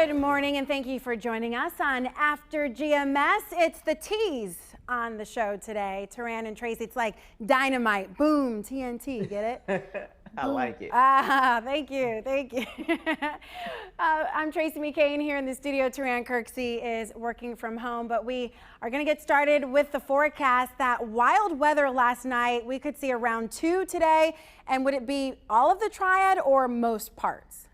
Good morning, and thank you for joining us on After GMS. It's the T's on the show today. Taran and Tracy, it's like dynamite. Boom, TNT, get it? I like it. Thank you, thank you. I'm Tracy McCain here in the studio. Taran Kirksey is working from home, but we are going to get started with the forecast. That wild weather last night, we could see around 2 today. And would it be all of the triad or most parts?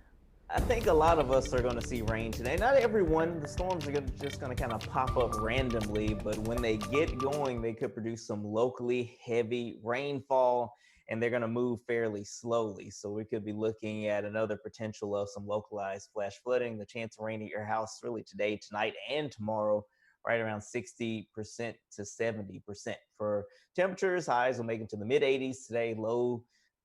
I think a lot of us are going to see rain today. Not everyone. The storms are just going to kind of pop up randomly, but when they get going, they could produce some locally heavy rainfall, and they're going to move fairly slowly. So we could be looking at another potential of some localized flash flooding. The chance of rain at your house really today, tonight, and tomorrow, right around 60% to 70%. For temperatures, highs will make it to the mid 80s today, low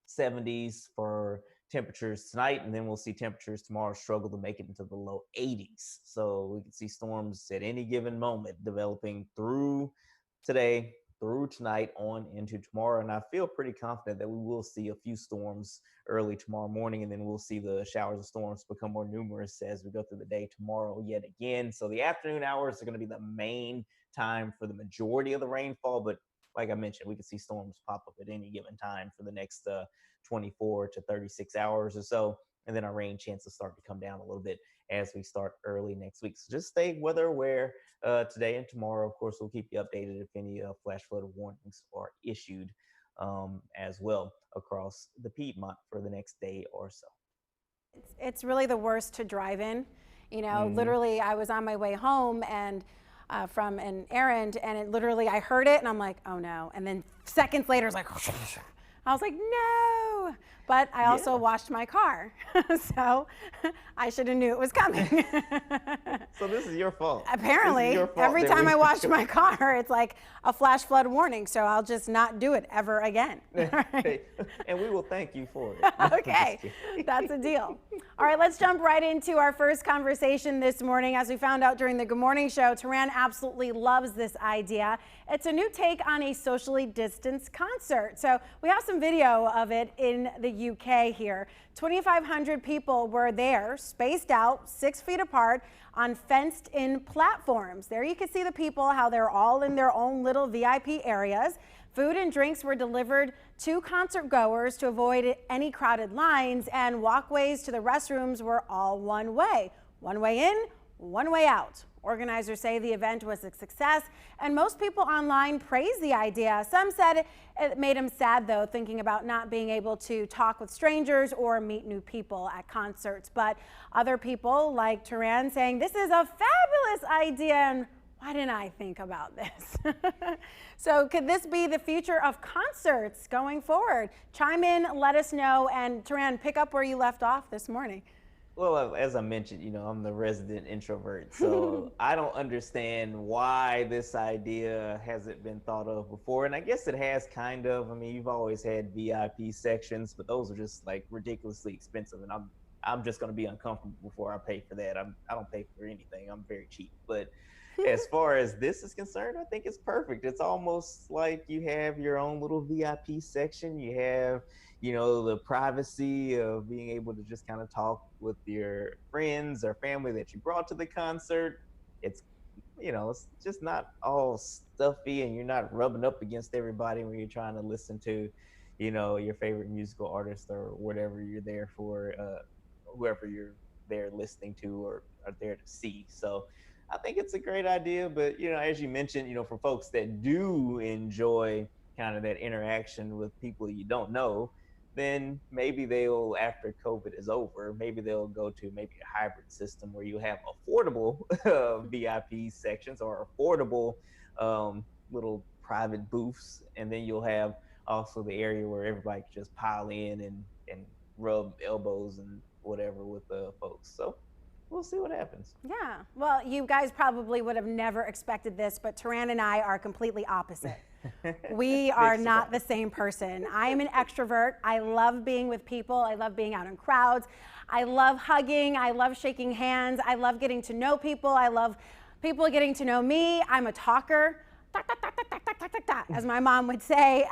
70s for temperatures tonight, and then we'll see temperatures tomorrow struggle to make it into the low 80s. So we can see storms at any given moment developing through today, through tonight, on into tomorrow. And I feel pretty confident that we will see a few storms early tomorrow morning, and then we'll see the showers of storms become more numerous as we go through the day tomorrow yet again. So the afternoon hours are going to be the main time for the majority of the rainfall, but like I mentioned, we can see storms pop up at any given time for the next 24 to 36 hours or so. And then our rain chances start to come down a little bit as we start early next week. So just stay weather aware today and tomorrow. Of course, we'll keep you updated if any flash flood warnings are issued as well across the Piedmont for the next day or so. It's really the worst to drive in. You know, literally, I was on my way home and from an errand, and it literally, I heard it and I'm like, oh no. And then seconds later, it's like, I was like, no. But I also washed my car, so I should have knew it was coming. So this is your fault. Apparently, your fault every time I wash my car, it's like a flash flood warning, so I'll just not do it ever again. And we will thank you for it. Okay, that's a deal. All right, let's jump right into our first conversation this morning. As we found out during the Good Morning Show, Taran absolutely loves this idea. It's a new take on a socially distanced concert. So we have some video of it in the UK here. 2,500 people were there, spaced out 6 feet apart on fenced in platforms. There you can see the people, how they're all in their own little VIP areas. Food and drinks were delivered to concert goers to avoid any crowded lines, and walkways to the restrooms were all one way in, one way out. Organizers say the event was a success, and most people online praised the idea. Some said it made them sad, though, thinking about not being able to talk with strangers or meet new people at concerts. But other people, like Taran, saying this is a fabulous idea, and why didn't I think about this? So could this be the future of concerts going forward? Chime in, let us know, and Taran, pick up where you left off this morning. Well, as I mentioned, I'm the resident introvert, so I don't understand why this idea hasn't been thought of before. And I guess it has kind of. I mean, you've always had VIP sections, but those are just like ridiculously expensive, and I'm just going to be uncomfortable before I pay for that. I don't pay for anything. I'm very cheap. But as far as this is concerned, I think it's perfect. It's almost like you have your own little VIP section. You have the privacy of being able to just kind of talk with your friends or family that you brought to the concert. It's, it's just not all stuffy, and you're not rubbing up against everybody when you're trying to listen to, your favorite musical artist or whatever you're there for, whoever you're there listening to or are there to see. So I think it's a great idea, but, as you mentioned, for folks that do enjoy kind of that interaction with people you don't know, then maybe they'll, after COVID is over, maybe they'll go to maybe a hybrid system where you have affordable VIP sections or affordable little private booths. And then you'll have also the area where everybody can just pile in and rub elbows and whatever with the folks. So we'll see what happens. Yeah, well, you guys probably would have never expected this, but Taran and I are completely opposite. We are not the same person. I am an extrovert. I love being with people. I love being out in crowds. I love hugging. I llove shaking hands. I love getting to know people. I love people getting to know me. I'm a talker. As my mom would say,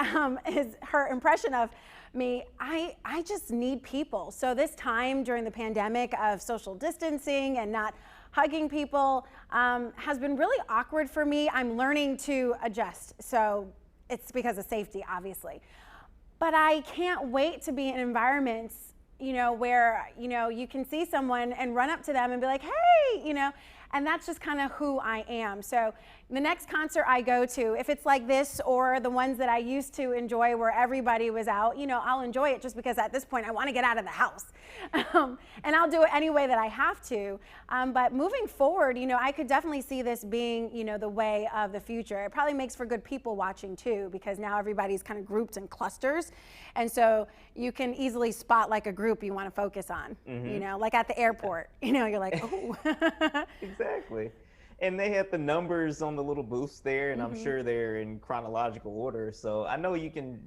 is her impression of me, I just need people. So this time during the pandemic of social distancing and not hugging people has been really awkward for me. I'm learning to adjust. So it's because of safety, obviously. But I can't wait to be in environments, where, you can see someone and run up to them and be like, hey, and that's just kind of who I am. So the next concert I go to, if it's like this or the ones that I used to enjoy where everybody was out, I'll enjoy it just because at this point I want to get out of the house. And I'll do it any way that I have to. But moving forward, I could definitely see this being, the way of the future. It probably makes for good people watching too, because now everybody's kind of grouped in clusters. And so you can easily spot like a group you want to focus on, like at the airport, you're like, oh. Exactly. And they had the numbers on the little booths there, and I'm sure they're in chronological order. So I know you can,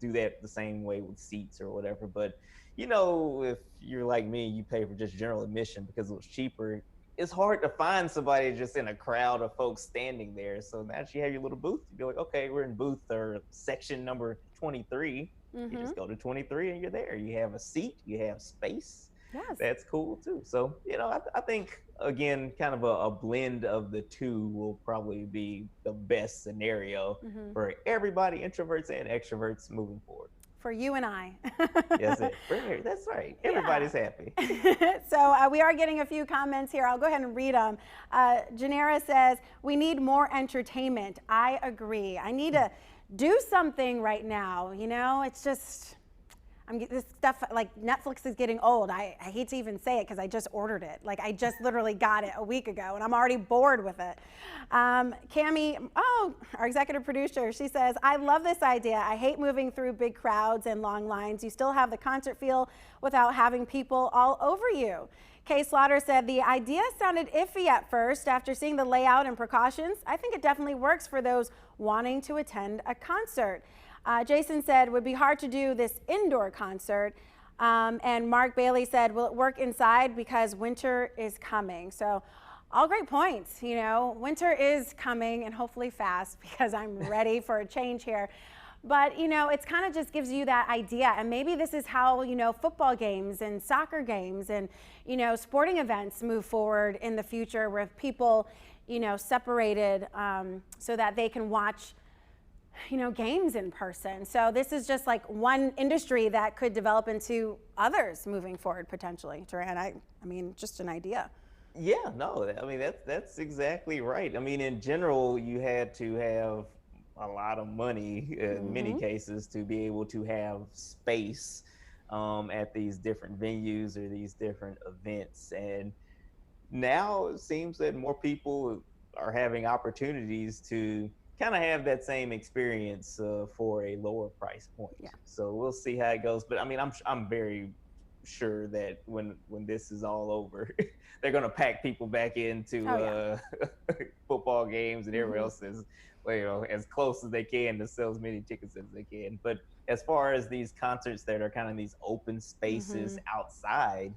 do that the same way with seats or whatever. But, if you're like me, you pay for just general admission because it was cheaper. It's hard to find somebody just in a crowd of folks standing there. So now that you have your little booth, you'd be like, okay, we're in booth or section number 23. You just go to 23 and you're there. You have a seat, you have space. Yes. That's cool too. So, I think, again, kind of a blend of the two will probably be the best scenario for everybody, introverts and extroverts, moving forward. For you and I. Yes, that's right. Everybody's happy. So we are getting a few comments here. I'll go ahead and read them. Janera says, we need more entertainment. I agree. I need to do something right now. It's just, this stuff, like Netflix is getting old. I hate to even say it because I just ordered it. Like I just literally got it a week ago and I'm already bored with it. Cammie, our executive producer, she says, I love this idea. I hate moving through big crowds and long lines. You still have the concert feel without having people all over you. Kay Slaughter said, the idea sounded iffy at first. After seeing the layout and precautions, I think it definitely works for those wanting to attend a concert. Jason said, would be hard to do this indoor concert. And Mark Bailey said, will it work inside because winter is coming? So all great points. Winter is coming and hopefully fast because I'm ready for a change here. But, it's kind of just gives you that idea. And maybe this is how, football games and soccer games and, sporting events move forward in the future with people, separated so that they can watch games in person. So this is just like one industry that could develop into others moving forward potentially. Duran, I mean, just an idea. Yeah, no, that's exactly right. In general, you had to have a lot of money in many cases to be able to have space at these different venues or these different events. And now it seems that more people are having opportunities to kind of have that same experience for a lower price point. Yeah. So we'll see how it goes. But I'm very sure that when this is all over, they're going to pack people back into football games and everywhere else is, as close as they can to sell as many tickets as they can. But as far as these concerts that are kind of these open spaces outside,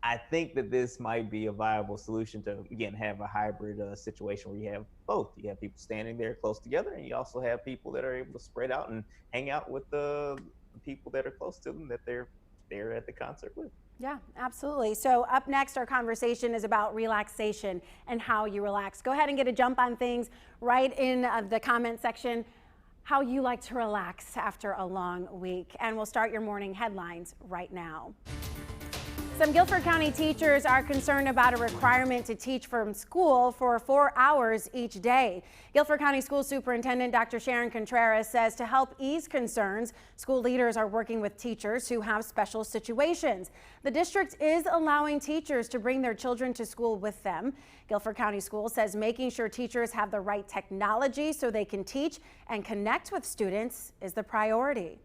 I think that this might be a viable solution to, again, have a hybrid situation where you have both. You have people standing there close together, and you also have people that are able to spread out and hang out with the people that are close to them that they're there at the concert with. Yeah, absolutely. So up next, our conversation is about relaxation and how you relax. Go ahead and get a jump on things right in the comment section, how you like to relax after a long week. And we'll start your morning headlines right now. Some Guilford County teachers are concerned about a requirement to teach from school for 4 hours each day. Guilford County School Superintendent Dr. Sharon Contreras says to help ease concerns, school leaders are working with teachers who have special situations. The district is allowing teachers to bring their children to school with them. Guilford County Schools says making sure teachers have the right technology so they can teach and connect with students is the priority.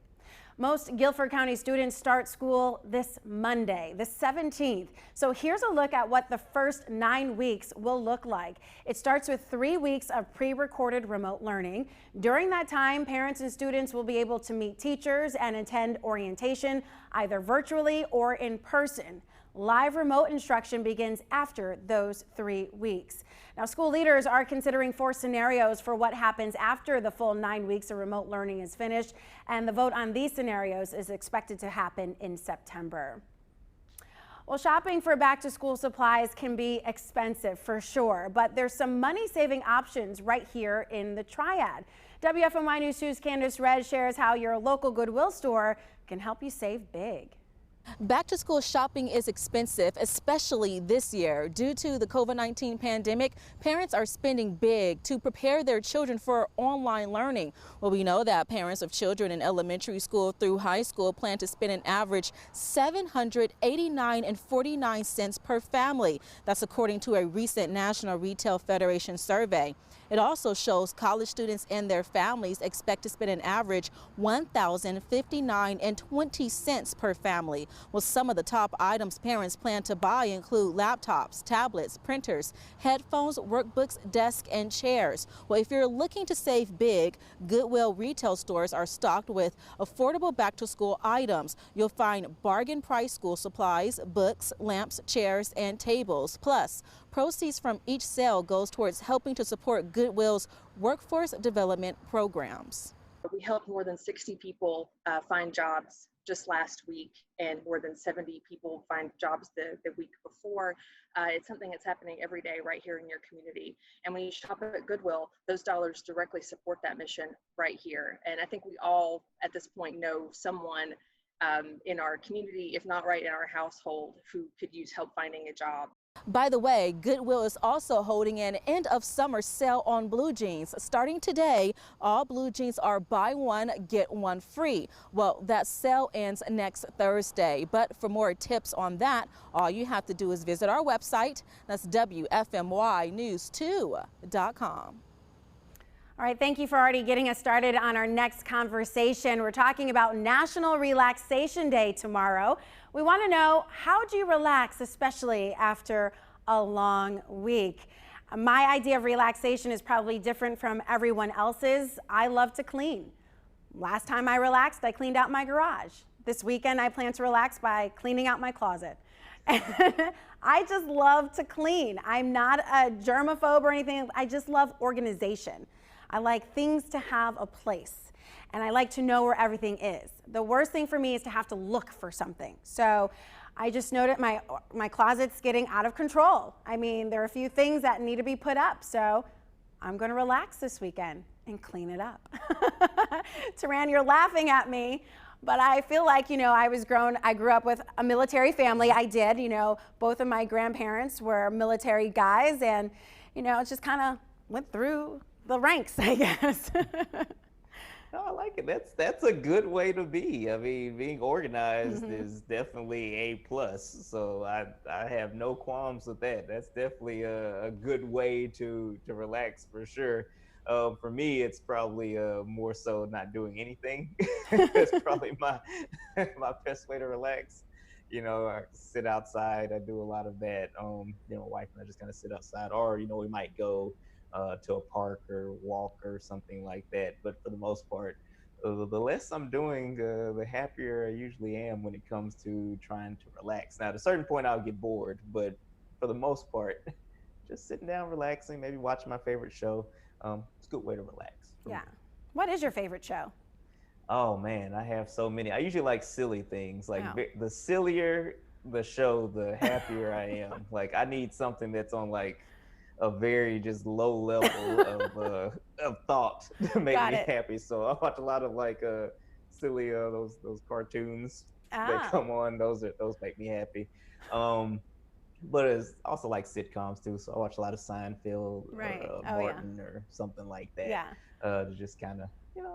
Most Guilford County students start school this Monday, the 17th. So here's a look at what the first 9 weeks will look like. It starts with 3 weeks of pre-recorded remote learning. During that time, parents and students will be able to meet teachers and attend orientation either virtually or in person. Live remote instruction begins after those 3 weeks. Now, school leaders are considering 4 scenarios for what happens after the full 9 weeks of remote learning is finished, and the vote on these scenarios is expected to happen in September. Well, shopping for back-to-school supplies can be expensive for sure, but there's some money-saving options right here in the Triad. WFMY News 2's Candace Rez shares how your local Goodwill store can help you save big. Back to school shopping is expensive, especially this year. Due to the COVID-19 pandemic, parents are spending big to prepare their children for online learning. Well, we know that parents of children in elementary school through high school plan to spend an average $789.49 per family. That's according to a recent National Retail Federation survey. It also shows college students and their families expect to spend an average $1,059.20 per family. Well, some of the top items parents plan to buy include laptops, tablets, printers, headphones, workbooks, desks, and chairs. Well, if you're looking to save big, Goodwill retail stores are stocked with affordable back-to-school items. You'll find bargain price school supplies, books, lamps, chairs, and tables. Plus, proceeds from each sale goes towards helping to support Goodwill's workforce development programs. We helped more than 60 people find jobs just last week, and more than 70 people find jobs the week before. It's something that's happening every day right here in your community. And when you shop at Goodwill, those dollars directly support that mission right here. And I think we all at this point know someone in our community, if not right in our household, who could use help finding a job. By the way, Goodwill is also holding an end of summer sale on blue jeans. Starting today, all blue jeans are buy one, get one free. Well, that sale ends next Thursday. But for more tips on that, all you have to do is visit our website. That's WFMYnews2.com. All right, thank you for already getting us started on our next conversation. We're talking about National Relaxation Day tomorrow. We want to know, how do you relax, especially after a long week? My idea of relaxation is probably different from everyone else's. I love to clean. Last time I relaxed, I cleaned out my garage. This weekend, I plan to relax by cleaning out my closet. I just love to clean. I'm not a germaphobe or anything. I just love organization. I like things to have a place, and I like to know where everything is. The worst thing for me is to have to look for something. So I just noted my closet's getting out of control. I mean, there are a few things that need to be put up, so I'm gonna relax this weekend and clean it up. Taran, you're laughing at me, but I feel like, I grew up with a military family. I did, both of my grandparents were military guys, and, it just kind of went through the ranks, I guess. No, I like it. That's a good way to be. I mean, being organized is definitely a plus. So I have no qualms with that. That's definitely a good way to relax for sure. For me, it's probably more so not doing anything. That's probably my best way to relax. I sit outside. I do a lot of that. My wife and I just kind of sit outside, or we might go to a park or walk or something like that. But for the most part, the less I'm doing, the happier I usually am when it comes to trying to relax. Now, at a certain point, I'll get bored, but for the most part, just sitting down, relaxing, maybe watching my favorite show. It's a good way to relax. Yeah. What is your favorite show? Oh man, I have so many. I usually like silly things. Like the sillier the show, the happier I am. Like I need something that's on like a very just low level of thought to make me happy. So I watch a lot of like silly those cartoons that come on. Those make me happy. But it's also like sitcoms too. So I watch a lot of Seinfeld, Martin, or something like that. Yeah. To just kind of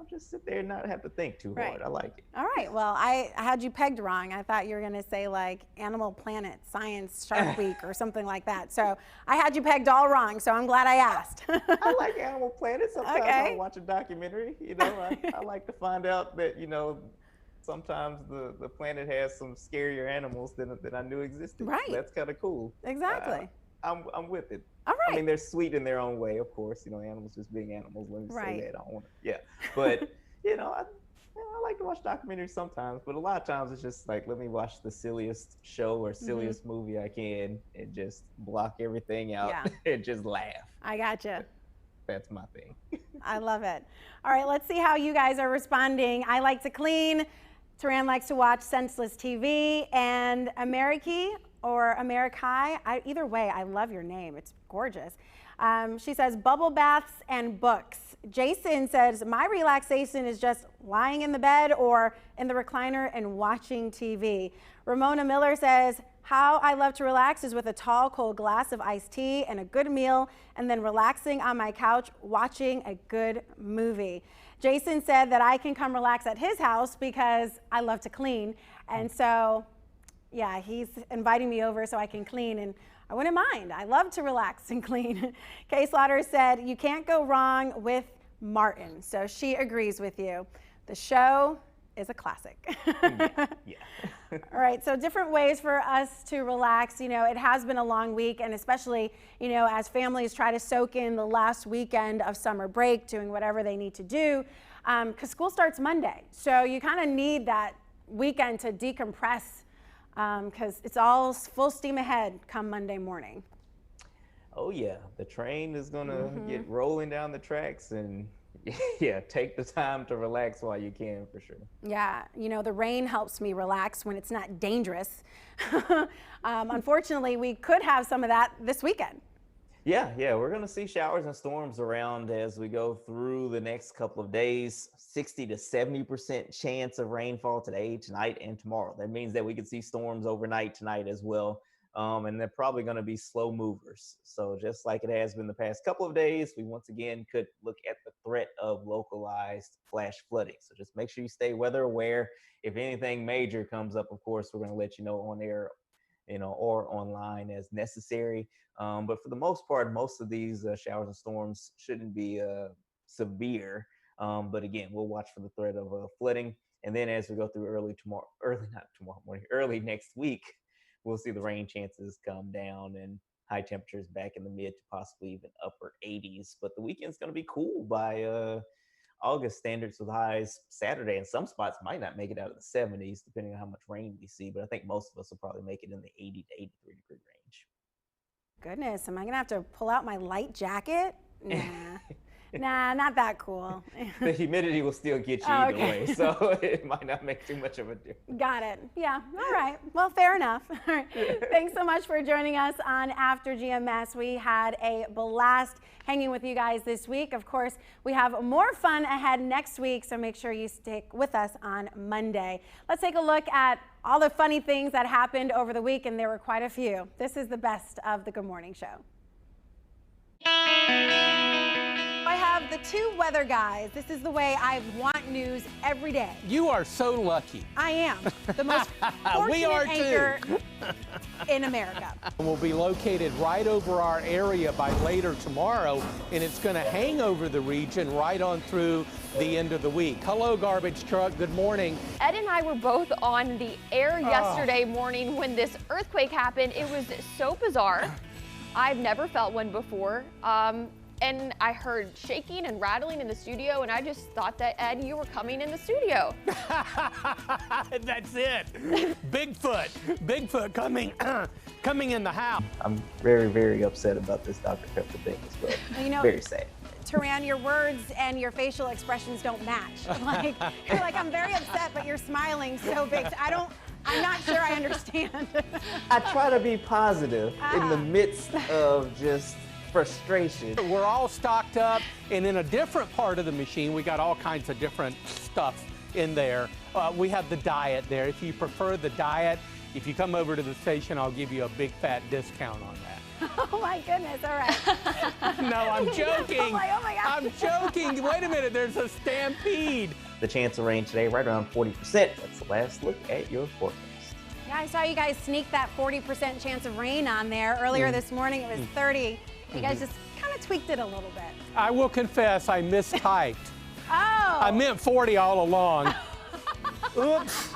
just sit there and not have to think too hard. I like it. All right. Well, I had you pegged wrong. I thought you were going to say like Animal Planet, Science Shark Week or something like that. So I had you pegged all wrong. So I'm glad I asked. I like Animal Planet. Sometimes I watch a documentary. I like to find out that, sometimes the planet has some scarier animals than I knew existed. Right. So that's kind of cool. Exactly. I'm with it. All right. I mean, they're sweet in their own way, of course. Animals just being animals. Let me say that. I don't want to. Yeah. But I like to watch documentaries sometimes, but a lot of times it's just like, let me watch the silliest show or silliest movie I can and just block everything out and just laugh. I gotcha. That's my thing. I love it. All right, let's see how you guys are responding. I like to clean. Taran likes to watch senseless TV. And Ameriki or Amerikai, either way, I love your name. It's gorgeous. She says bubble baths and books. Jason says my relaxation is just lying in the bed or in the recliner and watching TV. Ramona Miller says how I love to relax is with a tall, cold glass of iced tea and a good meal, and then relaxing on my couch watching a good movie. Jason said that I can come relax at his house because I love to clean. And so, yeah, he's inviting me over so I can clean, and I wouldn't mind. I love to relax and clean. Kay Slaughter said you can't go wrong with Martin. So she agrees with you. The show is a classic. Yeah. All right, so different ways for us to relax. You know, it has been a long week, and especially, you know, as families try to soak in the last weekend of summer break, doing whatever they need to do, because school starts Monday. So you kind of need that weekend to decompress, because it's all full steam ahead come Monday morning. Oh yeah, the train is gonna get rolling down the tracks, and yeah, take the time to relax while you can, for sure. Yeah, you know, the rain helps me relax when it's not dangerous. Unfortunately, we could have some of that this weekend. Yeah, we're gonna see showers and storms around as we go through the next couple of days. 60 to 70% chance of rainfall today, tonight, and tomorrow. That means that we could see storms overnight tonight as well. And they're probably going to be slow movers. So just like it has been the past couple of days, we once again could look at the threat of localized flash flooding. So just make sure you stay weather aware. If anything major comes up, of course, we're going to let you know on air, you know, or online as necessary. But for the most part, most of these showers and storms shouldn't be severe. But again, we'll watch for the threat of flooding. And then as we go through early next week, we'll see the rain chances come down and high temperatures back in the mid to possibly even upper 80s. But the weekend's going to be cool by August standards, with highs Saturday. And some spots might not make it out of the 70s, depending on how much rain we see. But I think most of us will probably make it in the 80 to 83 degree range. Goodness, am I going to have to pull out my light jacket? Nah. Nah, not that cool. The humidity will still get you either way, so it might not make too much of a difference. Got it. Yeah. All right. Well, fair enough. All right. Thanks so much for joining us on After GMS. We had a blast hanging with you guys this week. Of course, we have more fun ahead next week, so make sure you stick with us on Monday. Let's take a look at all the funny things that happened over the week, and there were quite a few. This is the best of the Good Morning Show. I have the two weather guys. This is the way I want news every day. You are so lucky. I am the most fortunate anchor in America. We'll be located right over our area by later tomorrow, and it's going to hang over the region right on through the end of the week. Hello, garbage truck. Good morning. Ed and I were both on the air yesterday morning when this earthquake happened. It was so bizarre. I've never felt one before. And I heard shaking and rattling in the studio, and I just thought that, Ed, you were coming in the studio. That's it. Bigfoot coming in the house. I'm very, very upset about this Dr. Pepper thing as well. You know, very sad. Taran, your words and your facial expressions don't match. Like, you're like, I'm very upset, but you're smiling so big. I'm not sure I understand. I try to be positive in the midst of just frustration. We're all stocked up, and in a different part of the machine, we got all kinds of different stuff in there. We have the diet there. If you prefer the diet, if you come over to the station, I'll give you a big fat discount on that. Oh my goodness, all right. No, I'm joking. Oh my God. I'm joking. Wait a minute, there's a stampede. The chance of rain today, right around 40%. That's the last look at your forecast. Yeah, I saw you guys sneak that 40% chance of rain on there. Earlier this morning, it was 30. You guys just kind of tweaked it a little bit. I will confess, I mistyped. Oh. I meant 40 all along. Oops.